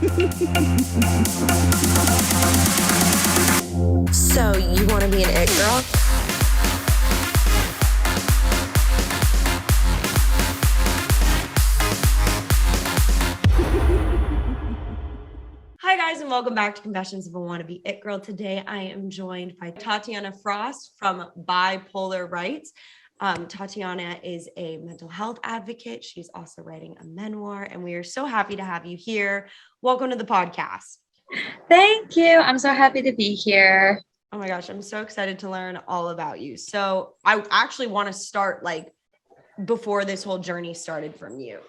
So you want to be an it girl? Hi guys, and welcome back to Confessions of a Wannabe It Girl. Today I am joined by Tatanya Frost from Bipolar Rights. Tatanya is a mental health advocate. She's also writing a memoir, and we are so happy to have you here. Welcome to the podcast. Thank you. I'm so happy to be here. Oh my gosh, I'm so excited to learn all about you. So I actually want to start before this whole journey started from you.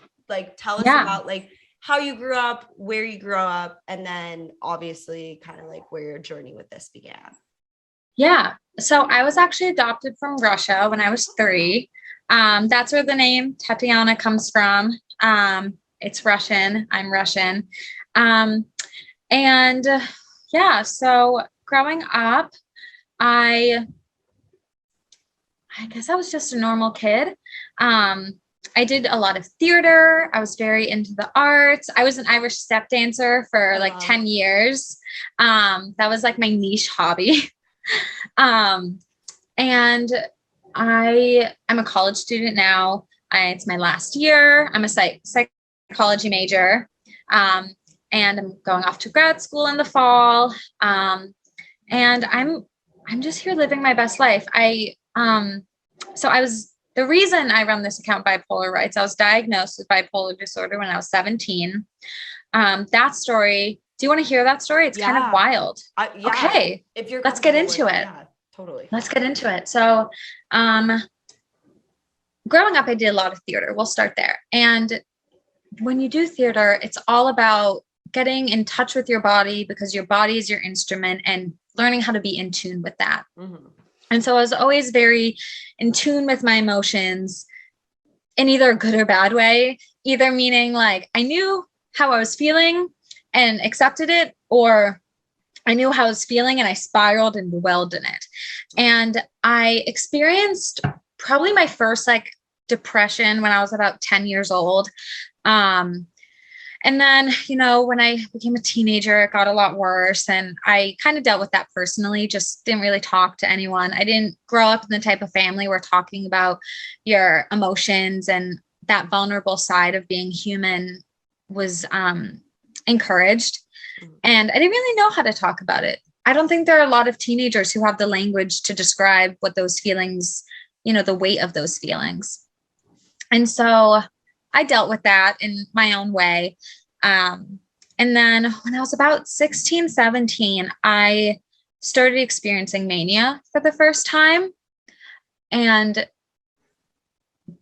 Tell us about how you grew up, where you grew up, and then obviously kind of where your journey with this began. Yeah. So I was actually adopted from Russia when I was 3. That's where the name Tatanya comes from. It's Russian. I'm Russian. So growing up, I guess I was just a normal kid. I did a lot of theater. I was very into the arts. I was an Irish step dancer for 10 years. That was my niche hobby. And I'm a college student now. It's my last year. I'm a psychology major. And I'm going off to grad school in the fall. And I'm just here living my best life. The reason I run this account, Bipolar Rights, I was diagnosed with bipolar disorder when I was 17. That story, do you want to hear that story? It's kind of wild. Okay. Let's get into it. Yeah, totally. Let's get into it. So, growing up, I did a lot of theater. We'll start there. And when you do theater, it's all about getting in touch with your body because your body is your instrument and learning how to be in tune with that. Mm-hmm. And so I was always very in tune with my emotions in either a good or bad way, either meaning I knew how I was feeling and accepted it, or I knew how I was feeling and I spiraled and dwelled in it. And I experienced probably my first depression when I was about 10 years old. And then, when I became a teenager, it got a lot worse. And I kind of dealt with that personally, just didn't really talk to anyone. I didn't grow up in the type of family where talking about your emotions and that vulnerable side of being human was encouraged. And I didn't really know how to talk about it. I don't think there are a lot of teenagers who have the language to describe what those feelings, the weight of those feelings. And so I dealt with that in my own way. And then when I was about 16, 17, I started experiencing mania for the first time. And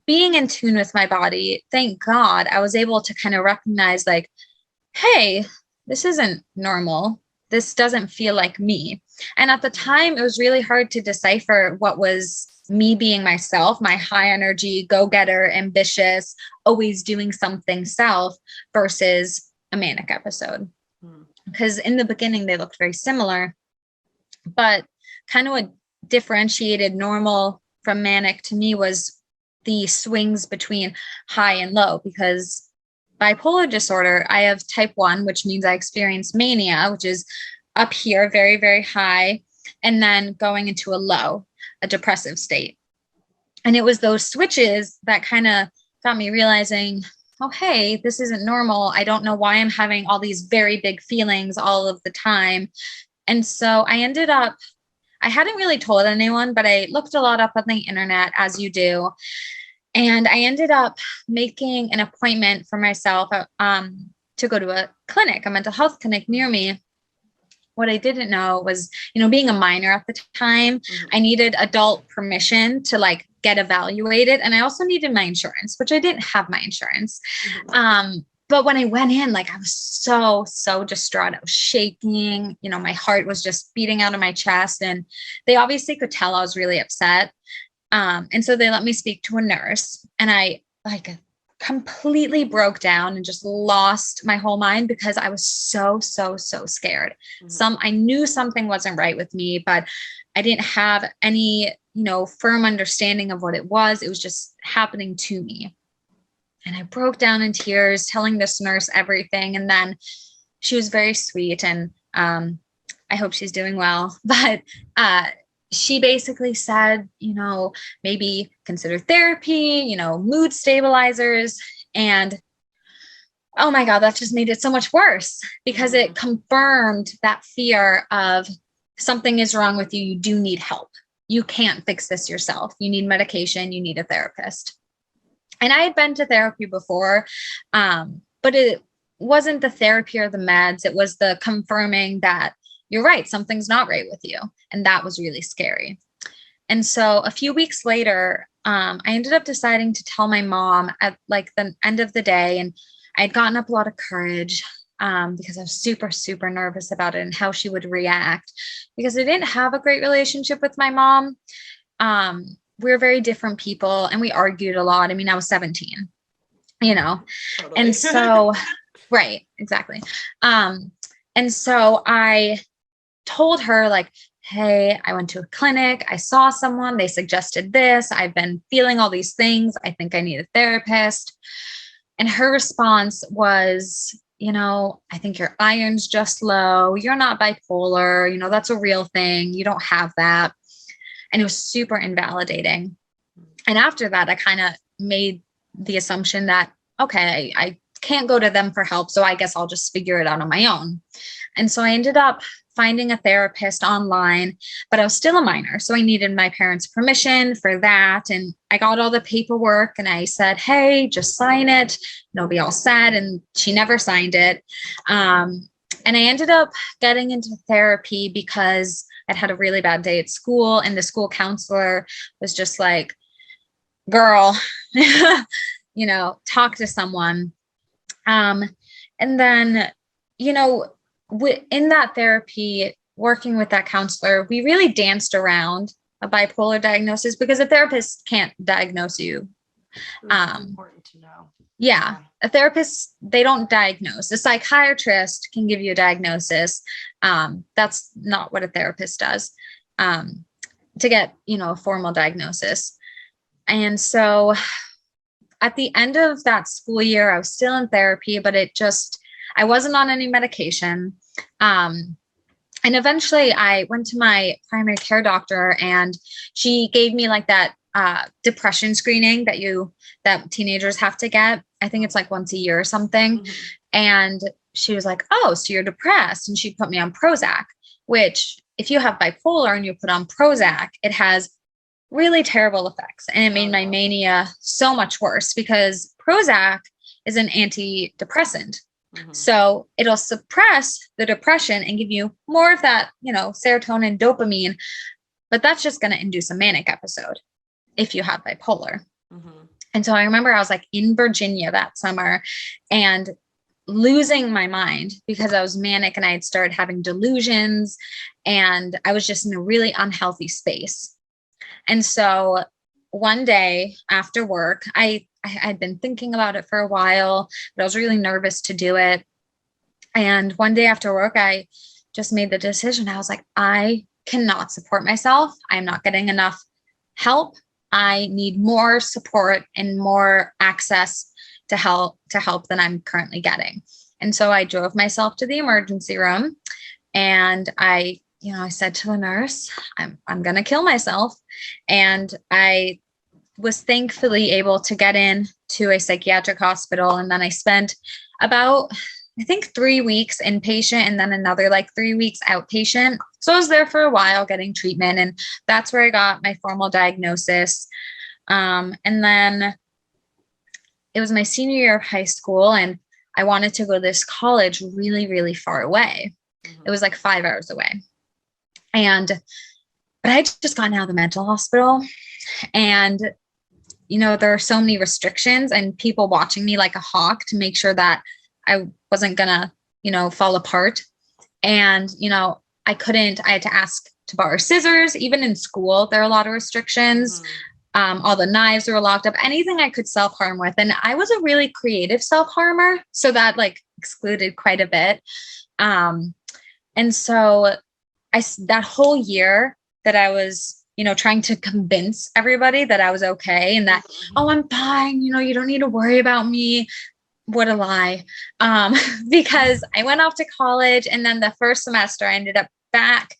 being in tune with my body, thank God, I was able to kind of recognize hey, this isn't normal. This doesn't feel like me. And at the time, it was really hard to decipher what was me being myself, my high energy, go-getter, ambitious, always doing something self versus a manic episode. Because in the beginning, they looked very similar, but kind of what differentiated normal from manic to me was the swings between high and low, because bipolar disorder, I have type 1, which means I experience mania, which is up here, very, very high, and then going into a low, a depressive state. And it was those switches that kind of got me realizing, oh, hey, this isn't normal. I don't know why I'm having all these very big feelings all of the time. And so I ended up, I hadn't really told anyone, but I looked a lot up on the internet, as you do. And I ended up making an appointment for myself to go to a clinic, a mental health clinic near me. What I didn't know was, being a minor at the time, I needed adult permission to get evaluated. And I also needed my insurance, which I didn't have my insurance. But when I went in, I was so distraught. I was shaking, my heart was just beating out of my chest, and they obviously could tell I was really upset. And so they let me speak to a nurse, and I completely broke down and just lost my whole mind because I was so scared. I knew something wasn't right with me, but I didn't have any, firm understanding of what it was. It was just happening to me. And I broke down in tears, telling this nurse everything. And then she was very sweet, and I hope she's doing well. But she basically said, maybe consider therapy, mood stabilizers. And oh my God, that just made it so much worse because it confirmed that fear of something is wrong with you. You do need help. You can't fix this yourself. You need medication. You need a therapist. And I had been to therapy before, but it wasn't the therapy or the meds. It was the confirming that you're right, something's not right with you. And that was really scary. And so a few weeks later, I ended up deciding to tell my mom at like the end of the day. And I had gotten up a lot of courage because I was super, super nervous about it and how she would react, because I didn't have a great relationship with my mom. We were very different people and we argued a lot. I mean, I was 17, Totally. And so, right, exactly. And so I told her like, hey, I went to a clinic. I saw someone, they suggested this. I've been feeling all these things. I think I need a therapist. And her response was, I think your iron's just low. You're not bipolar. That's a real thing. You don't have that. And it was super invalidating. And after that, I kind of made the assumption that, okay, I can't go to them for help. So I guess I'll just figure it out on my own. And so I ended up finding a therapist online, but I was still a minor. So I needed my parents' permission for that. And I got all the paperwork and I said, hey, just sign it. It'll be all set. And she never signed it. And I ended up getting into therapy because I'd had a really bad day at school. And the school counselor was just like, girl, talk to someone. And then, in that therapy, working with that counselor, we really danced around a bipolar diagnosis because a therapist can't diagnose you. That's important to know. Yeah. A therapist, they don't diagnose. A psychiatrist can give you a diagnosis. That's not what a therapist does to get, a formal diagnosis. And so at the end of that school year, I was still in therapy, but I wasn't on any medication. And eventually I went to my primary care doctor and she gave me like that depression screening that teenagers have to get. I think it's like once a year or something. Mm-hmm. And she was like, oh, so you're depressed. And she put me on Prozac, which if you have bipolar and you put on Prozac, it has really terrible effects. And it made my mania so much worse because Prozac is an antidepressant. Mm-hmm. So it'll suppress the depression and give you more of that, serotonin, dopamine, but that's just going to induce a manic episode if you have bipolar. Mm-hmm. And so I remember I was like in Virginia that summer and losing my mind because I was manic and I had started having delusions and I was just in a really unhealthy space. And so one day after work, I'd been thinking about it for a while, but I was really nervous to do it. And one day after work, I just made the decision. I was like, I cannot support myself. I'm not getting enough help. I need more support and more access to help than I'm currently getting. And so I drove myself to the emergency room and I said to the nurse, I'm going to kill myself. And I was thankfully able to get in to a psychiatric hospital. And then I spent about, I think 3 weeks inpatient and then another like 3 weeks outpatient. So I was there for a while getting treatment. And that's where I got my formal diagnosis. And then it was my senior year of high school and I wanted to go to this college really, really far away. Mm-hmm. It was like 5 hours away. But I just gotten out of the mental hospital and there are so many restrictions and people watching me like a hawk to make sure that I wasn't gonna, fall apart. And, I had to ask to borrow scissors. Even in school, there are a lot of restrictions. Mm-hmm. All the knives were locked up, anything I could self-harm with. And I was a really creative self-harmer. So that like excluded quite a bit. And so that whole year that I was, trying to convince everybody that I was okay and that, oh, I'm fine. You don't need to worry about me. what a lie. Because I went off to college, and then the first semester I ended up back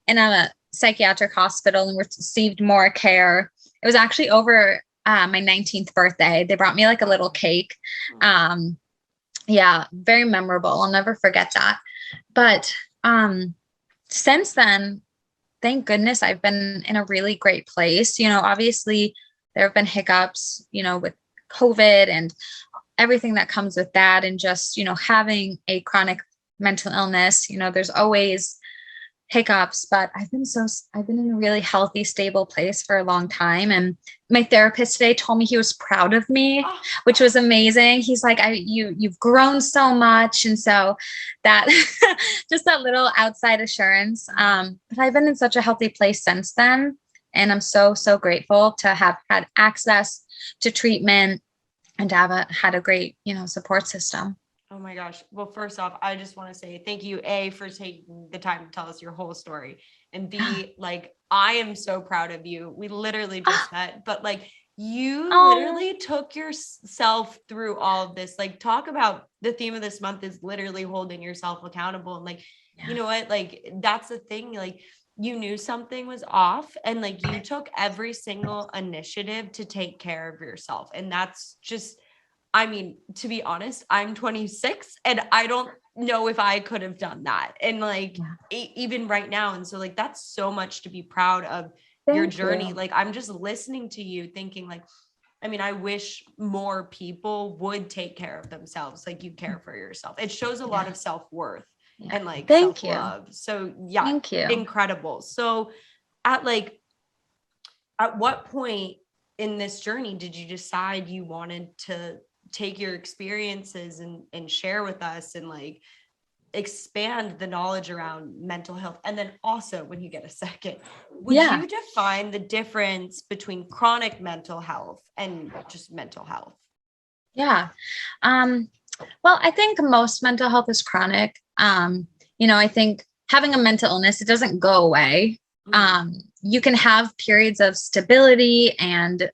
in a psychiatric hospital and received more care. It was actually over my 19th birthday. They brought me like a little cake. Yeah, very memorable. I'll never forget that. But since then, thank goodness I've been in a really great place. Obviously there have been hiccups, with COVID and everything that comes with that. And just, having a chronic mental illness, there's always hiccups, but I've been in a really healthy, stable place for a long time. And my therapist today told me he was proud of me, which was amazing. He's like, you've grown so much. And so that just that little outside assurance. But I've been in such a healthy place since then. And I'm so, so grateful to have had access to treatment and to have had a great, support system. Oh my gosh. Well, first off, I just want to say thank you, A, for taking the time to tell us your whole story. And B, like, I am so proud of you. We literally just met, but like, you literally took yourself through all of this. Like, talk about the theme of this month is literally holding yourself accountable. And like, you know what? Like, that's the thing. Like, you knew something was off, and like, you took every single initiative to take care of yourself. And that's just, I mean, to be honest, I'm 26 and I don't know if I could have done that. And like, even right now. And so like, that's so much to be proud of. Thank your journey. You. Like, I'm just listening to you thinking like, I mean, I wish more people would take care of themselves. Like, you care for yourself. It shows a lot of self-worth and like self-love. So yeah, thank you. Incredible. So at what point in this journey did you decide you wanted to take your experiences and share with us and like expand the knowledge around mental health? And then also, when you get a second, would you define the difference between chronic mental health and just mental health? Yeah. Well, I think most mental health is chronic. I think having a mental illness, it doesn't go away. You can have periods of stability and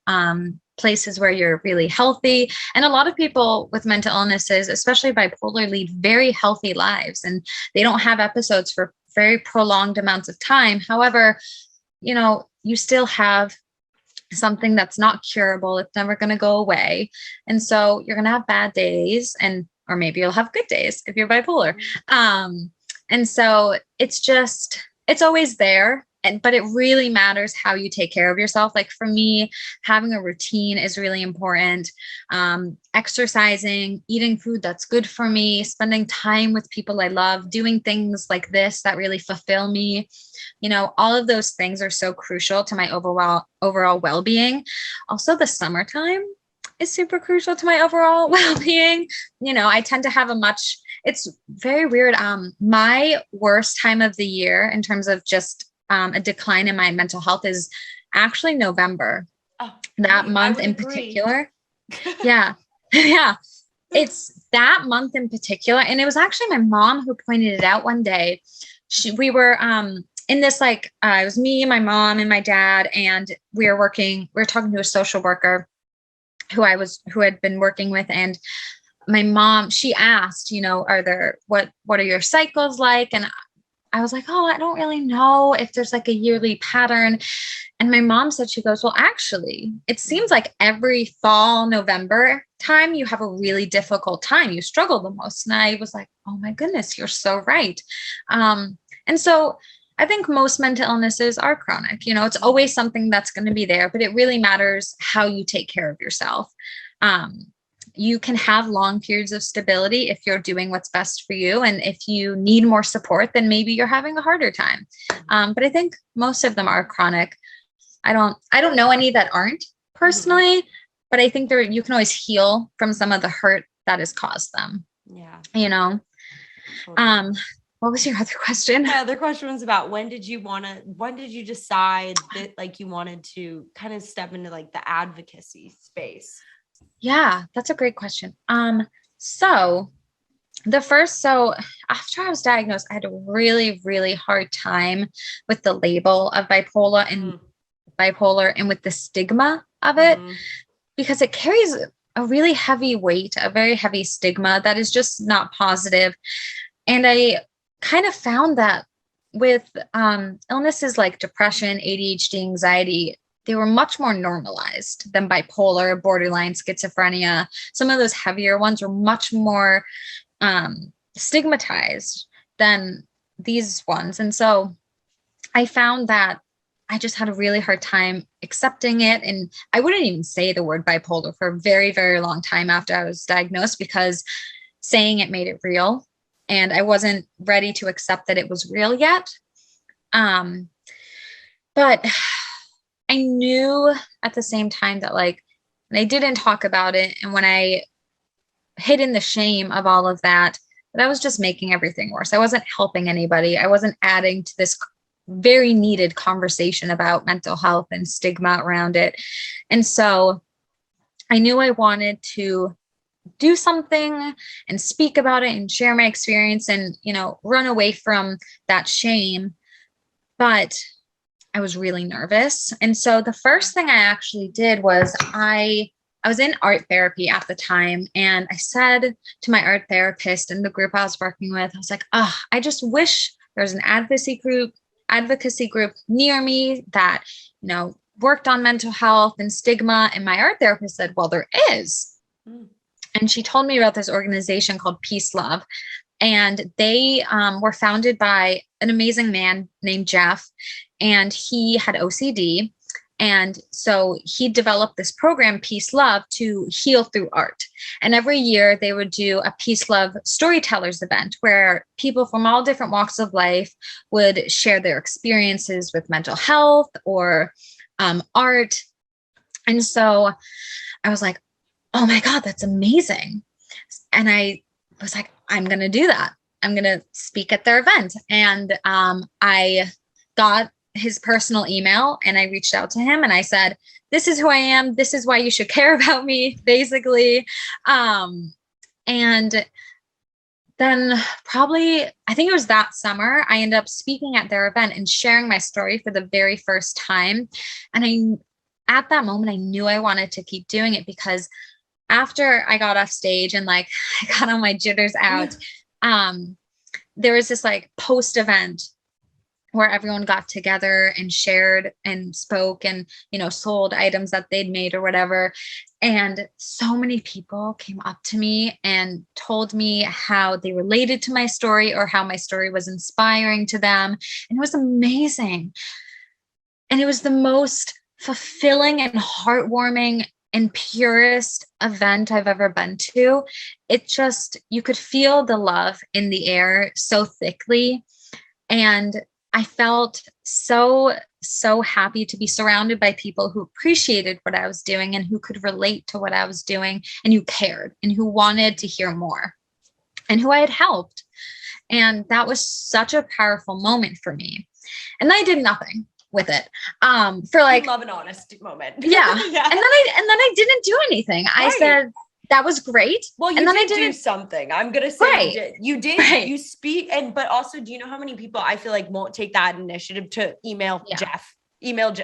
places where you're really healthy. And a lot of people with mental illnesses, especially bipolar, lead very healthy lives, and they don't have episodes for very prolonged amounts of time. However, you still have something that's not curable. It's never going to go away. And so you're going to have bad days, or maybe you'll have good days if you're bipolar. And so it's always there. But it really matters how you take care of yourself. Like for me, having a routine is really important. Exercising, eating food that's good for me, spending time with people I love, doing things like this that really fulfill me. All of those things are so crucial to my overall well-being. Also, the summertime is super crucial to my overall well-being. I tend to have it's very weird. My worst time of the year in terms of just a decline in my mental health is actually November. That month in particular. Yeah. Yeah. It's that month in particular. And it was actually my mom who pointed it out one day. We were in this, it was me, my mom, and my dad, and we were talking to a social worker who had been working with. And my mom, she asked, what are your cycles like? And I was like, I don't really know if there's like a yearly pattern. And my mom said, she goes, well, actually, it seems like every fall, November time, you have a really difficult time. You struggle the most. And I was like, oh my goodness, you're so right. And so I think most mental illnesses are chronic. It's always something that's going to be there, but it really matters how you take care of yourself. You can have long periods of stability if you're doing what's best for you. And if you need more support, then maybe you're having a harder time. But I think most of them are chronic. I don't know any that aren't personally, but I think you can always heal from some of the hurt that has caused them. Yeah. Totally. What was your other question? My other question was about when did you decide that like you wanted to kind of step into like the advocacy space? Yeah, that's a great question. So after I was diagnosed, I had a really, really hard time with the label of bipolar and with the stigma of it, because it carries a really heavy weight, a very heavy stigma that is just not positive. And I kind of found that with illnesses like depression, ADHD, anxiety, they were much more normalized than bipolar, borderline, schizophrenia. Some of those heavier ones were much more stigmatized than these ones. And so I found that I just had a really hard time accepting it. And I wouldn't even say the word bipolar for a very, very long time after I was diagnosed, because saying it made it real. And I wasn't ready to accept that it was real yet. But I knew at the same time that, like, when I didn't talk about it and when I hid in the shame of all of that, that I was just making everything worse. I wasn't helping anybody. I wasn't adding to this very needed conversation about mental health and stigma around it. And so I knew I wanted to do something and speak about it and share my experience and, run away from that shame. But I was really nervous. And so the first thing I actually did was I was in art therapy at the time. And I said to my art therapist and the group I was working with, I was like, oh, I just wish there was an advocacy group near me that, worked on mental health and stigma. And my art therapist said, well, there is. Mm. And she told me about this organization called Peace Love. And they were founded by an amazing man named Jeff. And he had OCD. And so he developed this program, Peace Love, to heal through art. And every year they would do a Peace Love storytellers event where people from all different walks of life would share their experiences with mental health or art. And so I was like, oh my God, that's amazing. And I was like, I'm going to do that. I'm going to speak at their event. And I got his personal email and I reached out to him and I said, this is who I am. This is why you should care about me, basically. And then probably, I think it was that summer, I ended up speaking at their event and sharing my story for the very first time. And at that moment, I knew I wanted to keep doing it, because after I got off stage and like I got all my jitters out, there was this like post event where everyone got together and shared and spoke and, sold items that they'd made or whatever. And so many people came up to me and told me how they related to my story or how my story was inspiring to them. And it was amazing. And it was the most fulfilling and heartwarming and purest event I've ever been to. It just, you could feel the love in the air so thickly. And I felt so, so happy to be surrounded by people who appreciated what I was doing and who could relate to what I was doing and who cared and who wanted to hear more and who I had helped. And that was such a powerful moment for me. And I did nothing with it. For like, love an honest moment. Yeah. yeah. And then I didn't do anything. Right. I said, that was great. Well, you and then did do something. I'm going to say right. you did. Right. You speak. But also, do you know how many people I feel like won't take that initiative to email Jeff,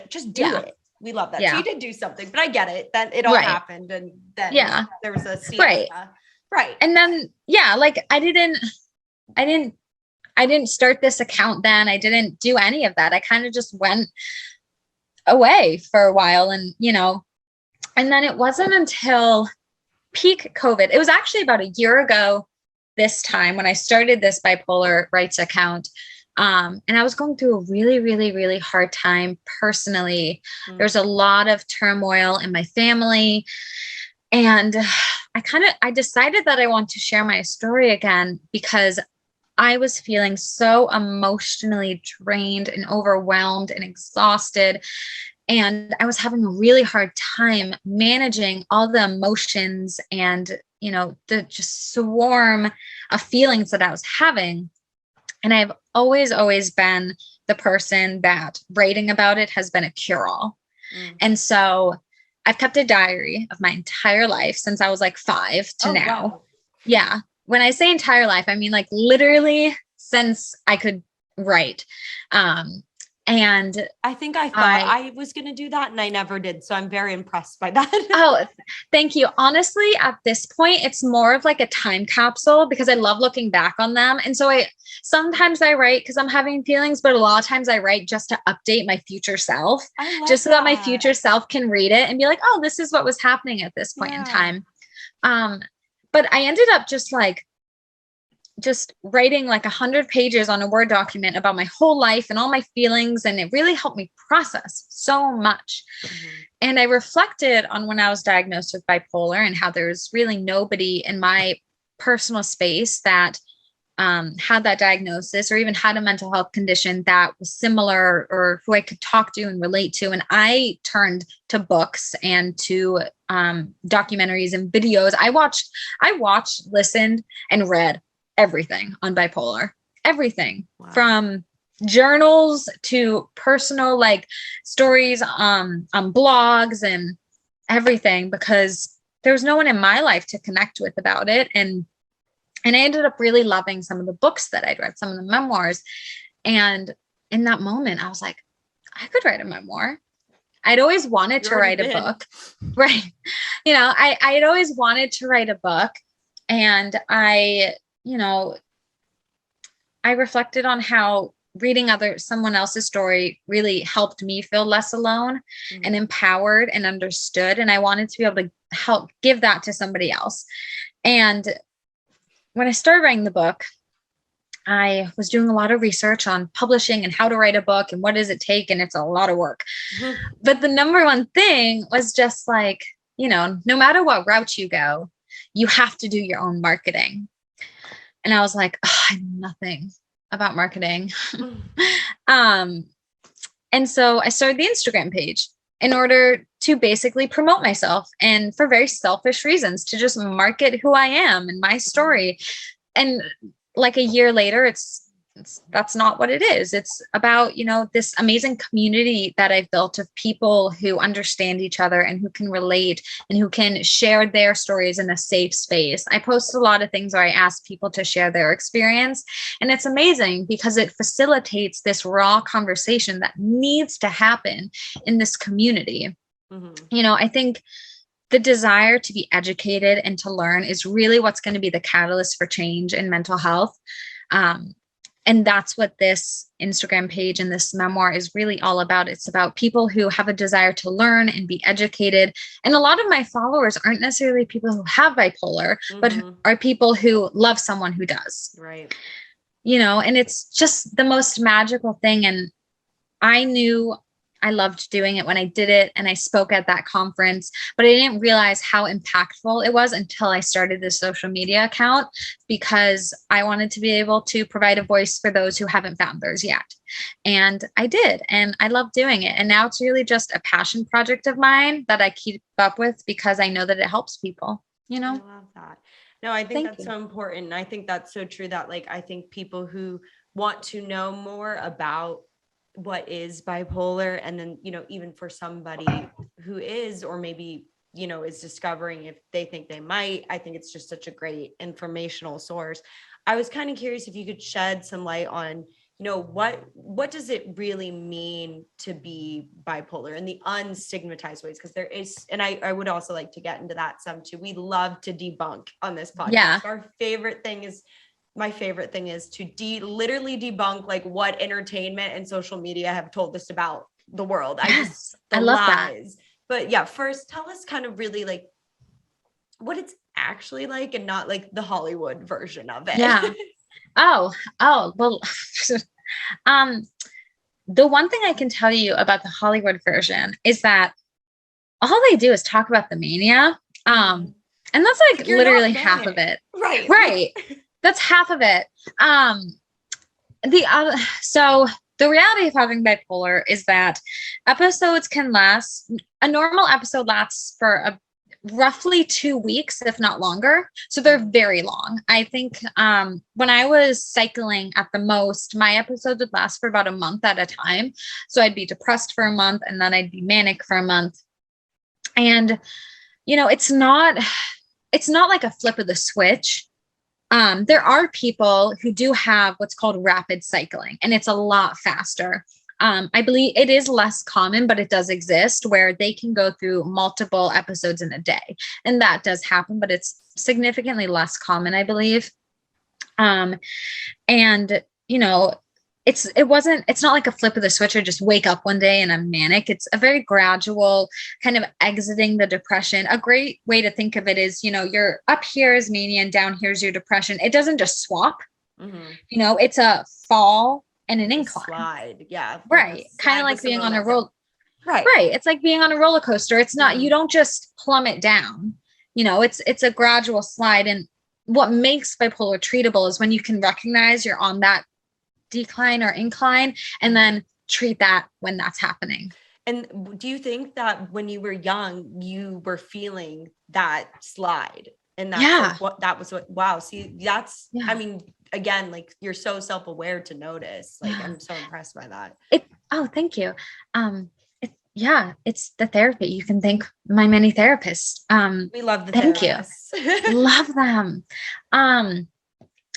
just do it. We love that. Yeah. So you did do something, but I get it. Then it all happened. And then there was a scene. Right. Right. And then, like I didn't start this account then. I didn't do any of that. I kind of just went away for a while and, and then it wasn't until peak COVID. It was actually about a year ago this time when I started this bipolar rights account. And I was going through a really, really, really hard time personally. There's a lot of turmoil in my family. And I decided that I want to share my story again because I was feeling so emotionally drained and overwhelmed and exhausted. And I was having a really hard time managing all the emotions and, the just swarm of feelings that I was having. And I've always, always been the person that writing about it has been a cure-all. And so I've kept a diary of my entire life since I was like 5 to now. Wow. Yeah. When I say entire life, I mean like literally since I could write. And I think I thought I was going to do that and I never did. So I'm very impressed by that. Oh, thank you. Honestly, at this point, it's more of like a time capsule because I love looking back on them. And so sometimes I write because I'm having feelings, but a lot of times I write just to update my future self, just so that my future self can read it and be like, oh, this is what was happening at this point in time. But I ended up just writing like 100 pages on a Word document about my whole life and all my feelings. And it really helped me process so much. Mm-hmm. And I reflected on when I was diagnosed with bipolar and how there's really nobody in my personal space that had that diagnosis or even had a mental health condition that was similar or who I could talk to and relate to. And I turned to books and to documentaries and videos. I watched, listened, and read everything on bipolar, everything. Wow. From journals to personal like stories on blogs and everything, because there was no one in my life to connect with about it. And I ended up really loving some of the books that I'd read, some of the memoirs. And in that moment, I was like, I could write a memoir. I'd always wanted to write a book. Right. You know, I had always wanted to write a book. And I reflected on how reading someone else's story really helped me feel less alone and empowered and understood. And I wanted to be able to help give that to somebody else. And when I started writing the book, I was doing a lot of research on publishing and how to write a book and what does it take? And it's a lot of work. But the number one thing was just like, no matter what route you go, you have to do your own marketing. And I was like, I know nothing about marketing. And so I started the Instagram page in order to basically promote myself and for very selfish reasons, to just market who I am and my story. And like a year later, that's not what it is. It's about, this amazing community that I've built of people who understand each other and who can relate and who can share their stories in a safe space. I post a lot of things where I ask people to share their experience. And it's amazing because it facilitates this raw conversation that needs to happen in this community. Mm-hmm. I think the desire to be educated and to learn is really what's going to be the catalyst for change in mental health. And that's what this Instagram page and this memoir is really all about. It's about people who have a desire to learn and be educated. And a lot of my followers aren't necessarily people who have bipolar, but are people who love someone who does. Right. And it's just the most magical thing. And I knew I loved doing it when I did it and I spoke at that conference, but I didn't realize how impactful it was until I started this social media account, because I wanted to be able to provide a voice for those who haven't found theirs yet. And I did, and I love doing it. And now it's really just a passion project of mine that I keep up with because I know that it helps people, I love that. No, I think that's so important. And I think that's so true that I think people who want to know more about what is bipolar, and then even for somebody who is, or maybe is discovering if they think they might, I think it's just such a great informational source. I was kind of curious if you could shed some light on what does it really mean to be bipolar in the unstigmatized ways, because there is, and I would also like to get into that some too. We love to debunk on this podcast. My favorite thing is to literally debunk what entertainment and social media have told us about the world. I love lies. That. But yeah, first tell us kind of really what it's actually like, and not the Hollywood version of it. Yeah. Oh, well, the one thing I can tell you about the Hollywood version is that all they do is talk about the mania. And that's literally half of it. Right. That's half of it. So the reality of having bipolar is that episodes can last. A normal episode lasts for roughly 2 weeks, if not longer. So they're very long. I think when I was cycling at the most, my episodes would last for about a month at a time. So I'd be depressed for a month and then I'd be manic for a month. And, it's not like a flip of the switch. There are people who do have what's called rapid cycling, and it's a lot faster. I believe it is less common, but it does exist where they can go through multiple episodes in a day. And that does happen, but it's significantly less common, I believe. And it's not like a flip of the switch or just wake up one day and I'm manic. It's a very gradual kind of exiting the depression. A great way to think of it is, you're up here is mania and down here's your depression. It doesn't just swap, it's a fall and an incline. Slide. Yeah. Right. Kind of like being on a roll. Right. Right. It's like being on a roller coaster. It's not, you don't just plummet down, it's a gradual slide. And what makes bipolar treatable is when you can recognize you're on that decline or incline and then treat that when that's happening. And do you think that when you were young, you were feeling that slide? And that's wow. See, I mean, again, like you're so self-aware to notice. Like I'm so impressed by that. Thank you. It's the therapy. You can thank my many therapists. We love the thank therapists. You. Love them.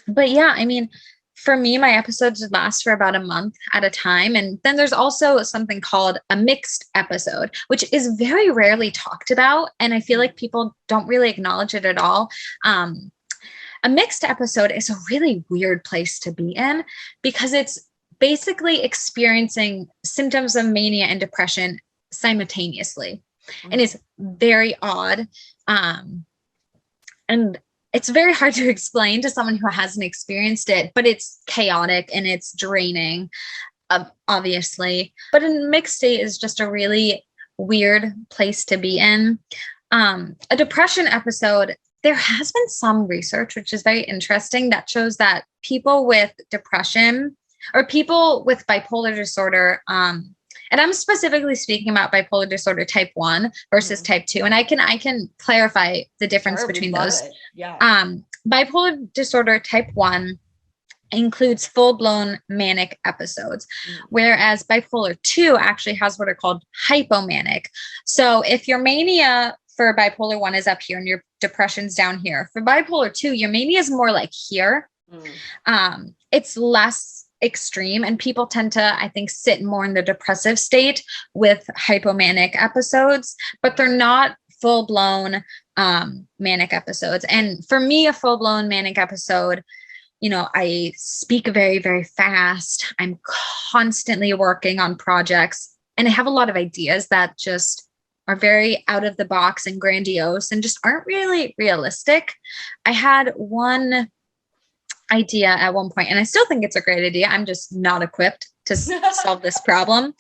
But yeah, I mean, for me, my episodes would last for about a month at a time. And then there's also something called a mixed episode, which is very rarely talked about. And I feel like people don't really acknowledge it at all. A mixed episode is a really weird place to be in because it's basically experiencing symptoms of mania and depression simultaneously. And it's very odd. And it's very hard to explain to someone who hasn't experienced it, but it's chaotic and it's draining, obviously. But a mixed state is just a really weird place to be in. A depression episode, there has been some research, which is very interesting, that shows that people with depression or people with bipolar disorder, and I'm specifically speaking about bipolar disorder type 1 versus type 2. And I can clarify the difference between those. Yeah. Bipolar disorder type 1 includes full-blown manic episodes, whereas bipolar 2 actually has what are called hypomanic. So if your mania for bipolar 1 is up here and your depression's down here, for bipolar 2, your mania is more like here. It's less extreme, and people tend to, I think, sit more in the depressive state with hypomanic episodes, but they're not full-blown manic episodes. And for me, a full-blown manic episode, I speak very, very fast. I'm constantly working on projects, and I have a lot of ideas that just are very out of the box and grandiose and just aren't really realistic. I had one idea at one point, and I still think it's a great idea. I'm just not equipped to solve this problem.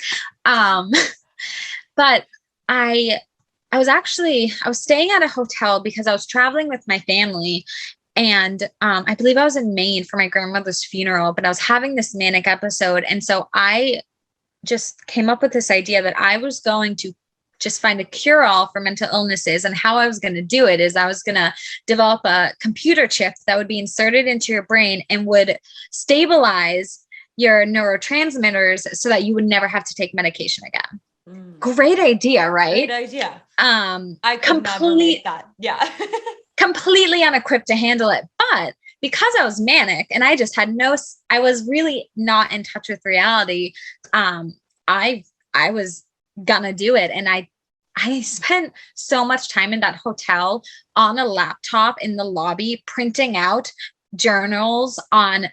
But I was staying at a hotel because I was traveling with my family, and I believe I was in Maine for my grandmother's funeral, but I was having this manic episode. And so I just came up with this idea that I was going to just find a cure-all for mental illnesses. And how I was going to do it is I was going to develop a computer chip that would be inserted into your brain and would stabilize your neurotransmitters so that you would never have to take medication again. Great idea, right? Great idea. I could never make that. Yeah. Completely unequipped to handle it. But because I was manic and I just had I was really not in touch with reality. I was gonna do it. And I spent so much time in that hotel on a laptop in the lobby, printing out journals on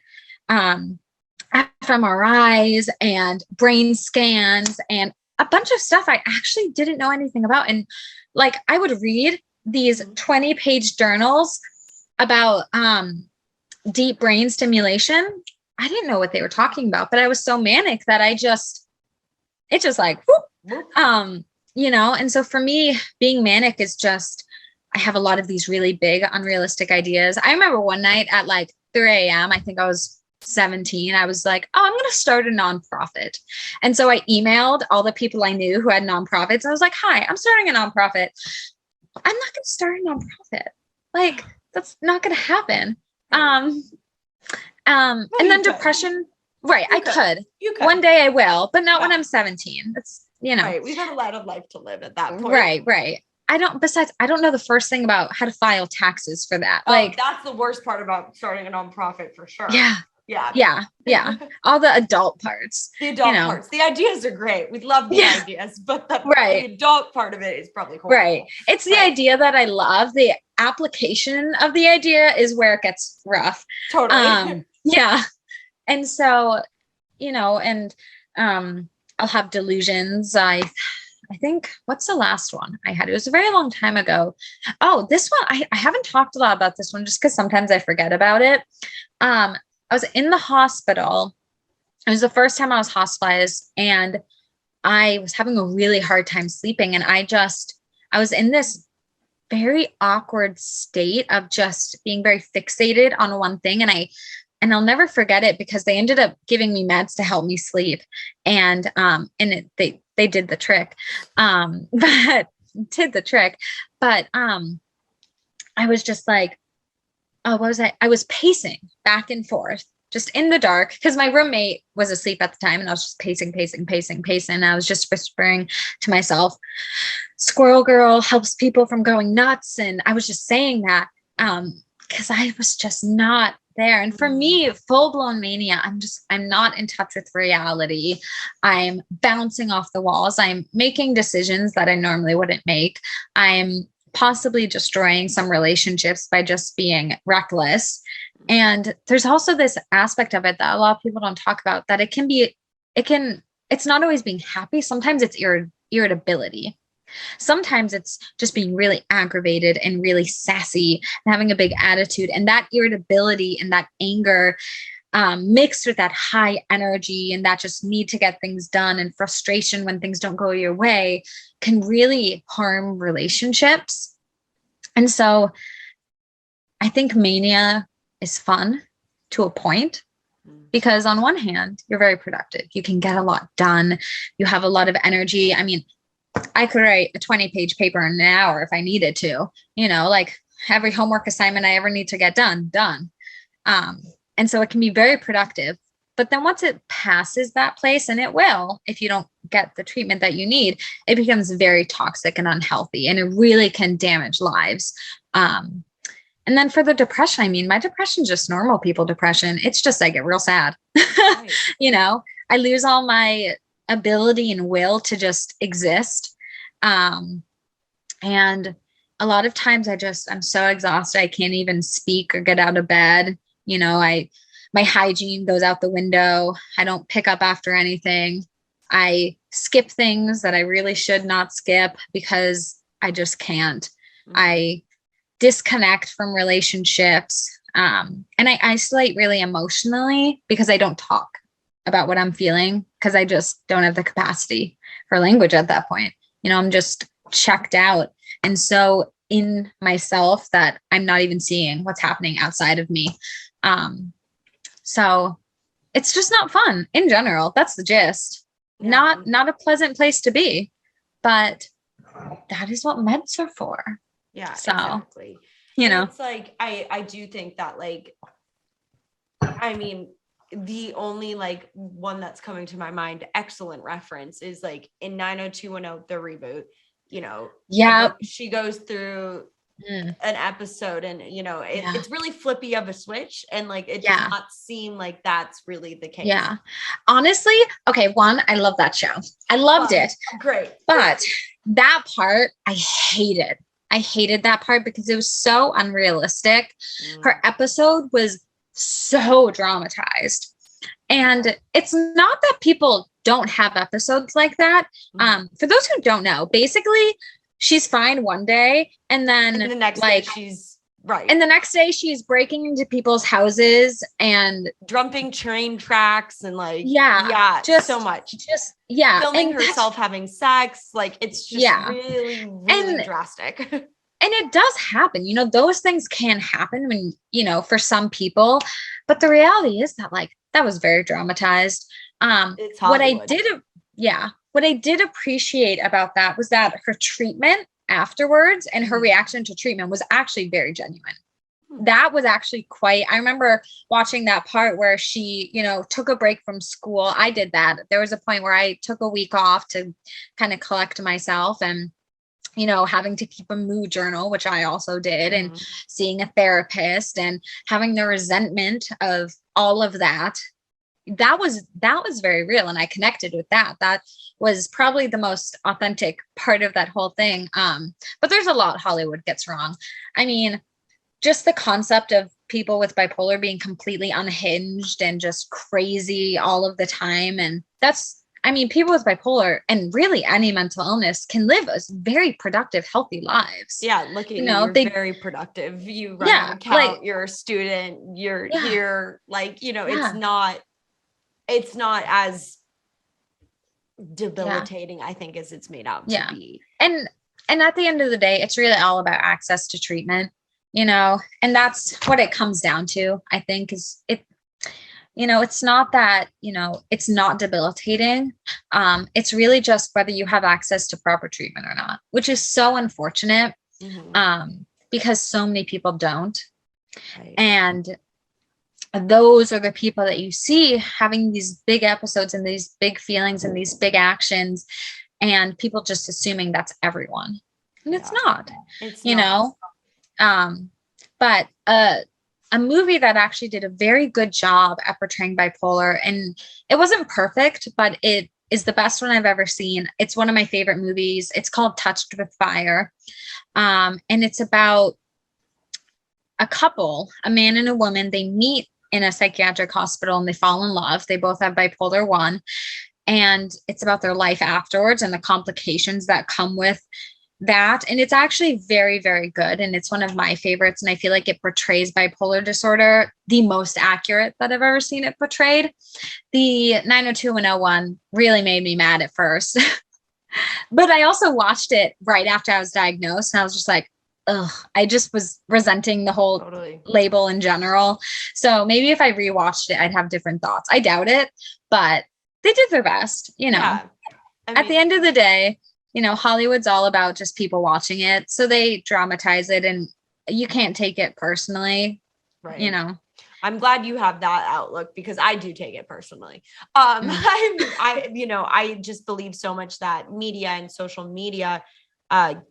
fMRIs and brain scans and a bunch of stuff I actually didn't know anything about. And like, I would read these 20-page journals about deep brain stimulation. I didn't know what they were talking about, but I was so manic that it just like, whoop. And so for me, being manic is just, I have a lot of these really big, unrealistic ideas. I remember one night at like 3 a.m., I think I was 17. I was like, oh, I'm going to start a nonprofit. And so I emailed all the people I knew who had nonprofits. I was like, hi, I'm starting a nonprofit. I'm not going to start a nonprofit. Like, that's not going to happen. And then depression. Right. You could. One day I will, but not when I'm 17. That's, Right. We've had a lot of life to live at that point. Right. I don't know the first thing about how to file taxes for that. Like, that's the worst part about starting a nonprofit for sure. Yeah. Yeah. All the adult parts. The adult parts. The ideas are great. We love the ideas, but the adult part of it is probably horrible. Right. It's the idea that I love. The application of the idea is where it gets rough. Totally. Yeah. And so, and I'll have delusions. I think, what's the last one I had? It was a very long time ago. Oh, this one, I haven't talked a lot about this one just because sometimes I forget about it. I was in the hospital. It was the first time I was hospitalized, and I was having a really hard time sleeping. And I was in this very awkward state of just being very fixated on one thing. And I'll never forget it because they ended up giving me meds to help me sleep. And they did the trick. But I was just like, oh, what was I? I was pacing back and forth just in the dark because my roommate was asleep at the time, and I was just pacing. And I was just whispering to myself, "Squirrel Girl helps people from going nuts." And I was just saying that because I was just not there. And for me, full-blown mania, I'm not in touch with reality. I'm bouncing off the walls. I'm making decisions that I normally wouldn't make. I'm possibly destroying some relationships by just being reckless. And there's also this aspect of it that a lot of people don't talk about, that it's not always being happy. Sometimes it's irritability. Sometimes it's just being really aggravated and really sassy and having a big attitude. And that irritability and that anger mixed with that high energy and that just need to get things done and frustration when things don't go your way can really harm relationships. And so I think mania is fun to a point, because on one hand, you're very productive. You can get a lot done. You have a lot of energy. I mean, I could write a 20-page paper in an hour if I needed to, like every homework assignment I ever need to get done. And so it can be very productive. But then once it passes that place, and it will, if you don't get the treatment that you need, it becomes very toxic and unhealthy, and it really can damage lives. And then for the depression, I mean, my depression is just normal people depression. It's just, I get real sad. Right. I lose all my ability and will to just exist. And a lot of times I'm so exhausted. I can't even speak or get out of bed. My hygiene goes out the window. I don't pick up after anything. I skip things that I really should not skip because I just can't. Mm-hmm. I disconnect from relationships. And I isolate really emotionally because I don't talk about what I'm feeling, because I just don't have the capacity for language at that point. I'm just checked out. And so in myself that I'm not even seeing what's happening outside of me. So it's just not fun in general. That's the gist. Yeah. Not a pleasant place to be, but that is what meds are for. Yeah, so, exactly. It's like, I do think that, like, I mean, the only like one that's coming to my mind, excellent reference, is like in 90210, the reboot, yeah, she goes through an episode, and it's really flippy of a switch, and like it does not seem like that's really the case. Yeah, honestly, okay, one, I love that show. I loved it. Great. But that part I hated that part because it was so unrealistic. Her episode was so dramatized. And it's not that people don't have episodes like that. For those who don't know, basically she's fine one day, and then the next day she's right. And the next day she's breaking into people's houses and jumping train tracks and like just so much. Just filming herself having sex. Like it's just really drastic. And it does happen, those things can happen when, for some people, but the reality is that like, that was very dramatized. What I did appreciate about that was that her treatment afterwards and her reaction to treatment was actually very genuine. That was actually I remember watching that part where she, took a break from school. I did that. There was a point where I took a week off to kind of collect myself, and having to keep a mood journal, which I also did, and Mhm. seeing a therapist and having the resentment of all of that. That was very real. And I connected with that. That was probably the most authentic part of that whole thing. But there's a lot Hollywood gets wrong. I mean, just the concept of people with bipolar being completely unhinged and just crazy all of the time. And people with bipolar and really any mental illness can live a very productive, healthy lives. Yeah, look at you. You're very productive. You run an account, you're a student, you're here. It's not as debilitating, I think, as it's made out to be. And at the end of the day, it's really all about access to treatment, and that's what it comes down to, I think, is it's not that, it's not debilitating. It's really just whether you have access to proper treatment or not, which is so unfortunate. Because so many people don't. Right. And those are the people that you see having these big episodes and these big feelings and these big actions, and people just assuming that's everyone. And it's not, but a movie that actually did a very good job at portraying bipolar, and it wasn't perfect, but it is the best one I've ever seen. It's one of my favorite movies. It's called Touched with Fire. And it's about a couple, a man and a woman. They meet in a psychiatric hospital and they fall in love. They both have bipolar 1, and it's about their life afterwards and the complications that come with that. And it's actually very, very good. And it's one of my favorites. And I feel like it portrays bipolar disorder the most accurate that I've ever seen it portrayed. The 90210 really made me mad at first, but I also watched it right after I was diagnosed, and I was just like, ugh, I just was resenting the whole label in general. So maybe if I rewatched it, I'd have different thoughts. I doubt it, but they did their best, at the end of the day, Hollywood's all about just people watching it. So they dramatize it, and you can't take it personally, right. I'm glad you have that outlook, because I do take it personally. I just believe so much that media and social media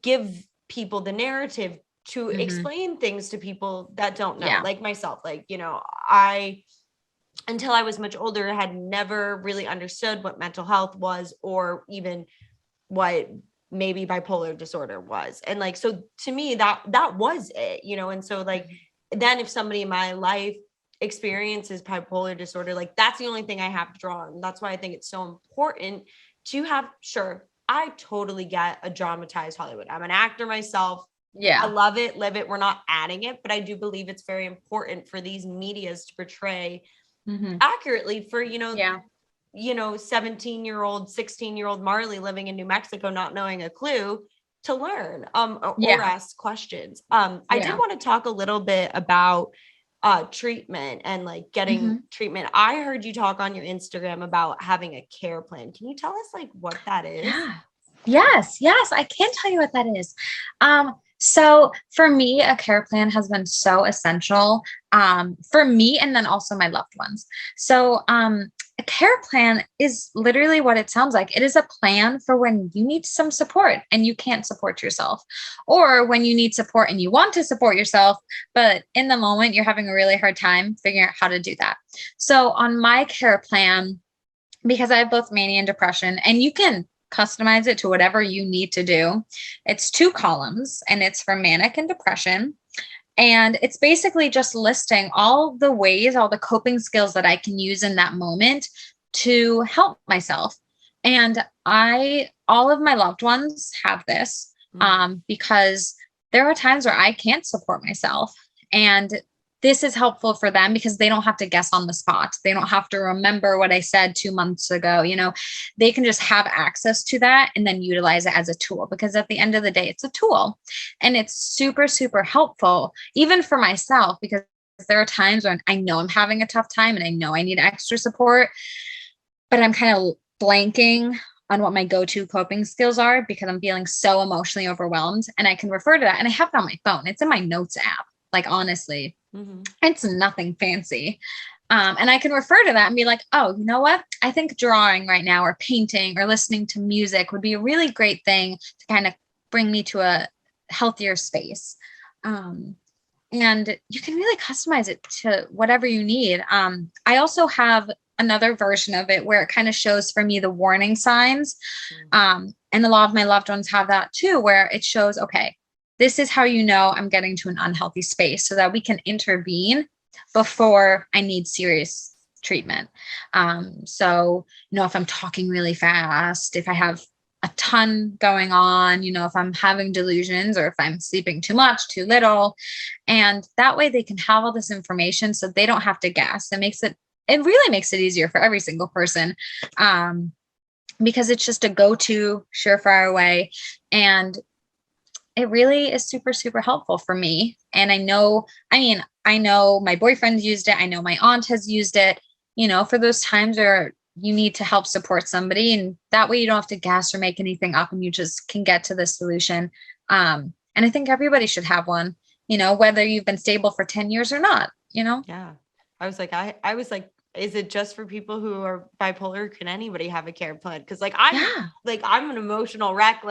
give people the narrative to explain things to people that don't know, like myself. Until I was much older, had never really understood what mental health was, or even what maybe bipolar disorder was. And so to me, that was it, and so then if somebody in my life experiences bipolar disorder, that's the only thing I have to draw on. That's why I think it's so important to have, I totally get a dramatized Hollywood. I'm an actor myself. I love it, live it. We're not adding it, but I do believe it's very important for these medias to portray accurately for, 17-year-old, 16-year-old Marley living in New Mexico, not knowing a clue, to learn, or ask questions. I did want to talk a little bit about treatment and getting treatment. I heard you talk on your Instagram about having a care plan. Can you tell us what that is? Yes, I can tell you what that is. So for me, a care plan has been so essential for me, and then also my loved ones. So a care plan is literally what it sounds like. It is a plan for when you need some support and you can't support yourself, or when you need support and you want to support yourself, but in the moment you're having a really hard time figuring out how to do that. So on my care plan, because I have both mania and depression, and you can customize it to whatever you need to do, it's 2 columns, and it's for manic and depression. And it's basically just listing all the ways, all the coping skills that I can use in that moment to help myself. And all of my loved ones have this because there are times where I can't support myself. And this is helpful for them because they don't have to guess on the spot. They don't have to remember what I said 2 months ago. They can just have access to that and then utilize it as a tool, because at the end of the day, it's a tool, and it's super, super helpful, even for myself, because there are times when I know I'm having a tough time and I know I need extra support, but I'm kind of blanking on what my go-to coping skills are because I'm feeling so emotionally overwhelmed, and I can refer to that. And I have it on my phone. It's in my notes app. Honestly, it's nothing fancy. And I can refer to that and be like, oh, you know what? I think drawing right now, or painting, or listening to music would be a really great thing to kind of bring me to a healthier space. And you can really customize it to whatever you need. I also have another version of it where it kind of shows for me the warning signs. And a lot of my loved ones have that too, where it shows, okay, this is how you know I'm getting to an unhealthy space, so that we can intervene before I need serious treatment. So, if I'm talking really fast, if I have a ton going on, if I'm having delusions, or if I'm sleeping too much, too little. And that way they can have all this information so they don't have to guess. It really makes it easier for every single person. Because it's just a go-to surefire way. And it really is super, super helpful for me. And I know my boyfriend used it. I know my aunt has used it, for those times where you need to help support somebody. And that way you don't have to guess or make anything up, and you just can get to the solution. And I think everybody should have one, whether you've been stable for 10 years or not, Yeah. I was like, is it just for people who are bipolar? Can anybody have a care plan? Cause I'm an emotional wreck,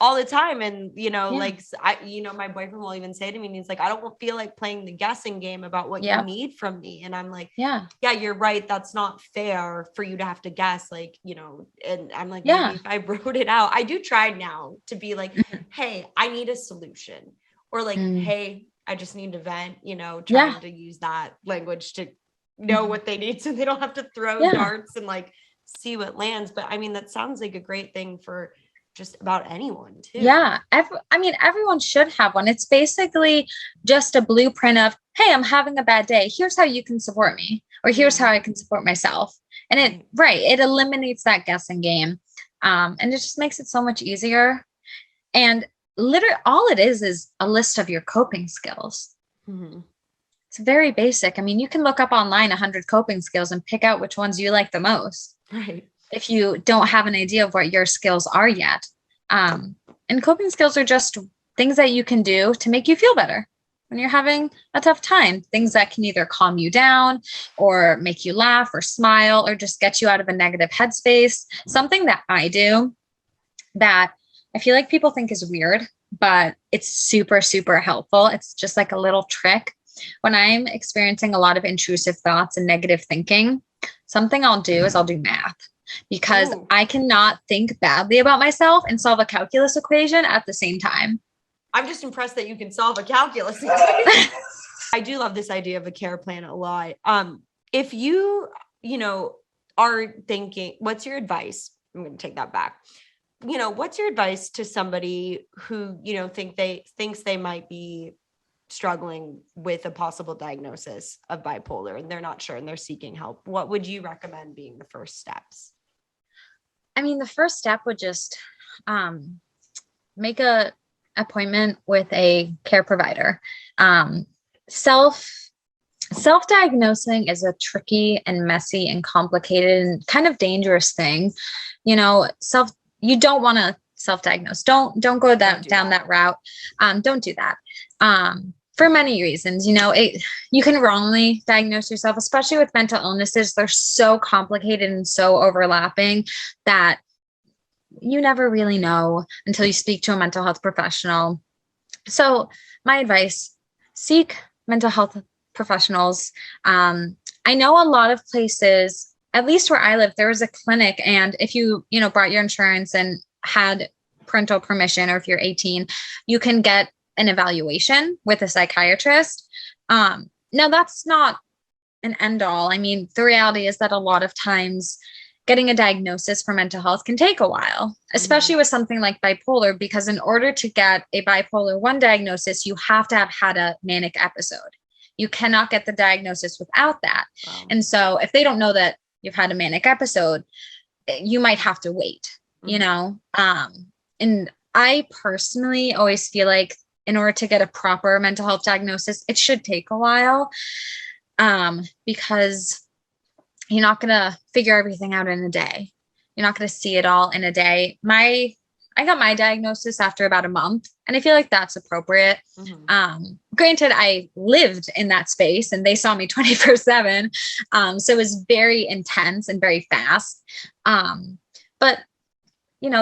all the time. And, my boyfriend will even say to me, and he's like, I don't feel like playing the guessing game about what you need from me. And I'm like, yeah, you're right. That's not fair for you to have to guess, and I'm like, maybe if I wrote it out. I do try now to be like, hey, I need a solution, or hey, I just need to vent, trying to use that language to know what they need, so they don't have to throw darts and see what lands. But I mean, that sounds like a great thing for just about anyone too. Yeah. Everyone should have one. It's basically just a blueprint of, hey, I'm having a bad day. Here's how you can support me, or here's how I can support myself. And it eliminates that guessing game. And it just makes it so much easier. And literally all it is a list of your coping skills. It's very basic. You can look up online 100 coping skills and pick out which ones you like the most. Right. If you don't have an idea of what your skills are yet. And coping skills are just things that you can do to make you feel better when you're having a tough time. Things that can either calm you down, or make you laugh or smile, or just get you out of a negative headspace. Something that I do that I feel like people think is weird, but it's super, super helpful. It's just like a little trick. When I'm experiencing a lot of intrusive thoughts and negative thinking, something I'll do is I'll do math, because I cannot think badly about myself and solve a calculus equation at the same time. I'm just impressed that you can solve a calculus equation. I do love this idea of a care plan a lot. If you, are thinking, what's your advice? I'm going to take that back. What's your advice to somebody who, thinks they might be struggling with a possible diagnosis of bipolar, and they're not sure and they're seeking help? What would you recommend being the first steps? The first step would just make a appointment with a care provider. Self-diagnosing is a tricky and messy and complicated and kind of dangerous thing. You don't want to self-diagnose. Don't go down that route. Don't do that. For many reasons. You can wrongly diagnose yourself, especially with mental illnesses. They're so complicated and so overlapping that you never really know until you speak to a mental health professional. So my advice, seek mental health professionals. I know a lot of places, at least where I live, there was a clinic, and if you brought your insurance and had parental permission, or if you're 18, you can get an evaluation with a psychiatrist. Now that's not an end all. The reality is that a lot of times getting a diagnosis for mental health can take a while, especially with something like bipolar, because in order to get a bipolar 1 diagnosis, you have to have had a manic episode. You cannot get the diagnosis without that. Wow. And so if they don't know that you've had a manic episode, you might have to wait, and I personally always feel like in order to get a proper mental health diagnosis, it should take a while, because you're not going to figure everything out in a day. You're not going to see it all in a day. I got my diagnosis after about a month, and I feel like that's appropriate. Granted, I lived in that space and they saw me 24/7. So it was very intense and very fast. But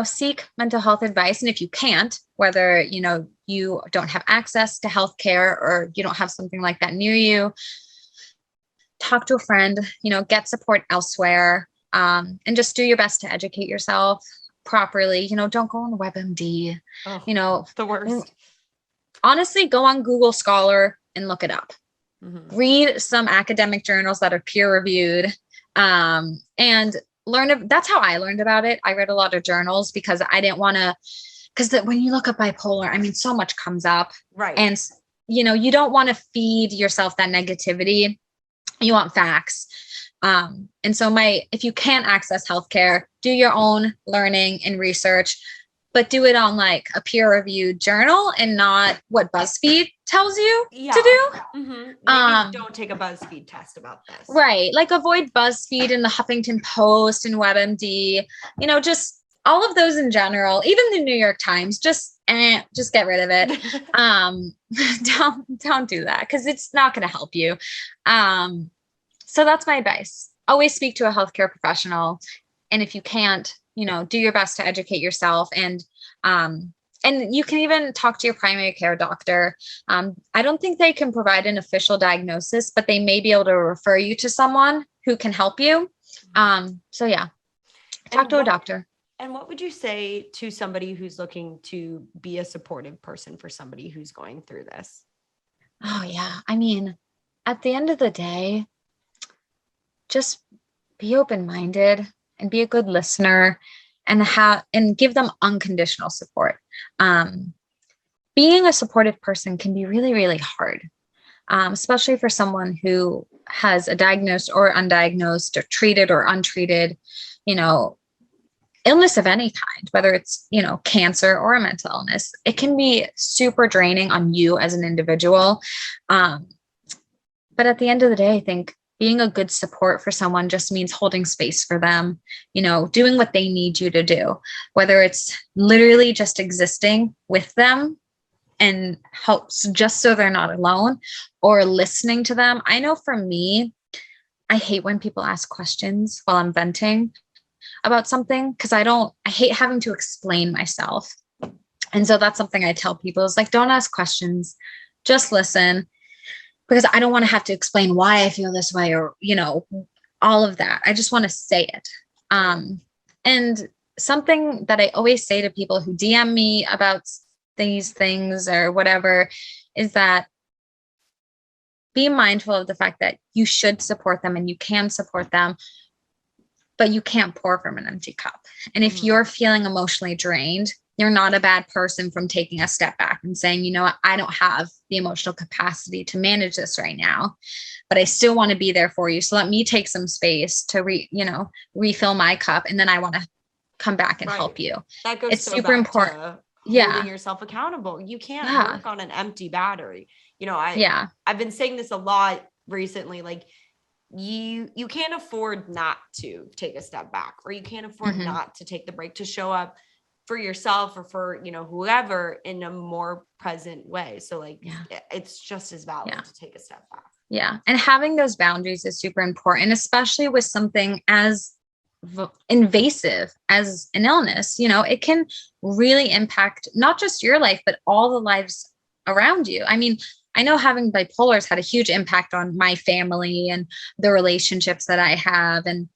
seek mental health advice. And if you can't, whether, you don't have access to healthcare or you don't have something like that near you, talk to a friend, get support elsewhere, and just do your best to educate yourself properly. Don't go on WebMD, the worst. Honestly, go on Google Scholar and look it up. Mm-hmm. Read some academic journals that are peer reviewed, and that's how I learned about it. I read a lot of journals because I didn't want to, because when you look up bipolar, I mean, so much comes up. Right. And, you don't want to feed yourself that negativity. You want facts. And so if you can't access healthcare, do your own learning and research, but do it on like a peer reviewed journal and not what BuzzFeed tells you to do. Mm-hmm. Maybe don't take a BuzzFeed test about this. Right. Like avoid BuzzFeed and the Huffington Post and WebMD, just all of those in general, even the New York Times, just get rid of it. Don't do that because it's not going to help you. So that's my advice. Always speak to a healthcare professional. And if you can't, do your best to educate yourself, and you can even talk to your primary care doctor. I don't think they can provide an official diagnosis, but they may be able to refer you to someone who can help you. So yeah, talk to a doctor. And what would you say to somebody who's looking to be a supportive person for somebody who's going through this? Oh yeah. I mean, at the end of the day, just be open-minded and be a good listener and give them unconditional support. Being a supportive person can be really, really hard, especially for someone who has a diagnosed or undiagnosed or treated or untreated, illness of any kind, whether it's, cancer or a mental illness. It can be super draining on you as an individual. But at the end of the day, I think being a good support for someone just means holding space for them, doing what they need you to do, whether it's literally just existing with them and helps just so they're not alone, or listening to them. I know for me, I hate when people ask questions while I'm venting about something because I hate having to explain myself. And so that's something I tell people is like, don't ask questions, just listen. Because I don't want to have to explain why I feel this way or, all of that. I just want to say it. And something that I always say to people who DM me about these things or whatever is that be mindful of the fact that you should support them and you can support them, but you can't pour from an empty cup. And if you're feeling emotionally drained, you're not a bad person from taking a step back and saying, I don't have the emotional capacity to manage this right now, but I still want to be there for you. So let me take some space to refill my cup. And then I want to come back and help you. That goes it's super important. Holding yourself accountable. You can't work on an empty battery. I've been saying this a lot recently, like you can't afford not to take a step back, or you can't afford not to take the break to show up for yourself or for, whoever in a more present way. So it's just as valid to take a step back. Yeah. And having those boundaries is super important, especially with something as invasive as an illness. It can really impact not just your life, but all the lives around you. I mean, I know having bipolar has had a huge impact on my family and the relationships that I have. And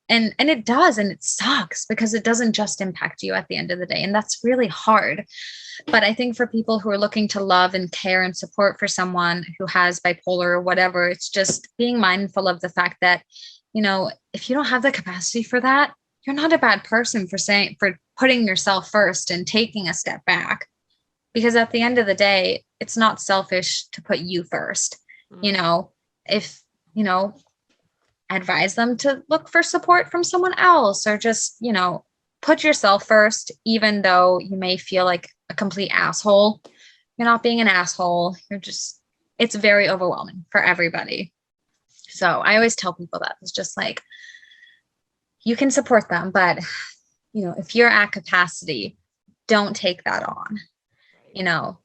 it does. And it sucks because it doesn't just impact you at the end of the day. And that's really hard. But I think for people who are looking to love and care and support for someone who has bipolar or whatever, it's just being mindful of the fact that, if you don't have the capacity for that, you're not a bad person for putting yourself first and taking a step back. Because at the end of the day, it's not selfish to put you first. If, advise them to look for support from someone else, or just, put yourself first, even though you may feel like a complete asshole. You're not being an asshole. It's very overwhelming for everybody. So I always tell people that it's just like, you can support them, but, if you're at capacity, don't take that on,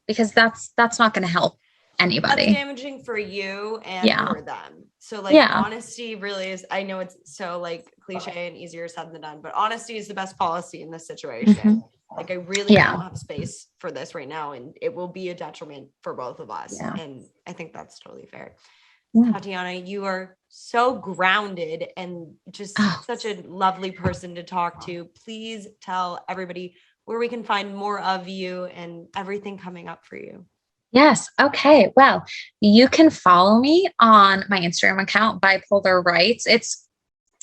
because that's not going to help anybody. That's damaging for you and for them. So like Yeah. honesty really is, I know it's so like cliche and easier said than done, but honesty is the best policy in this situation. Like I really don't have space for this right now, and it will be a detriment for both of us. Yeah. And I think that's totally fair. Yeah. Tatiana, you are so grounded and just such a lovely person to talk to. Please tell everybody where we can find more of you and everything coming up for you. Yes. Okay. Well, you can follow me on my Instagram account, Bipolar Writes. It's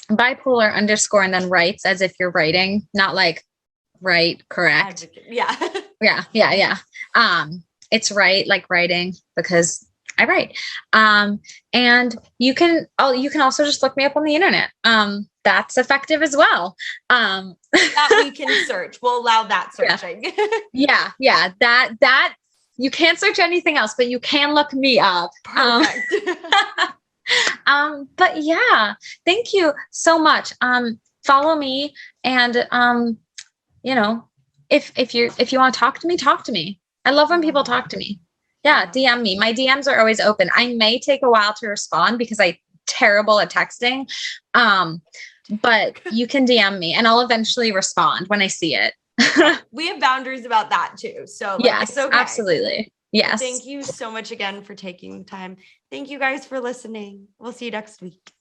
bipolar underscore and then writes, as if you're writing, not like right, correct. Yeah. Yeah. It's right, like writing, because I write. And you can also just look me up on the internet. That's effective as well. That we can search. We'll allow that searching. Yeah. That you can't search anything else, but you can look me up. Perfect. But yeah, thank you so much. Follow me, and if you want to talk to me, talk to me. I love when people talk to me. Yeah, DM me. My DMs are always open. I may take a while to respond because I'm terrible at texting. But you can DM me and I'll eventually respond when I see it. We have boundaries about that too. So like, yes, it's okay. absolutely. Yes. Thank you so much again for taking time. Thank you guys for listening. We'll see you next week.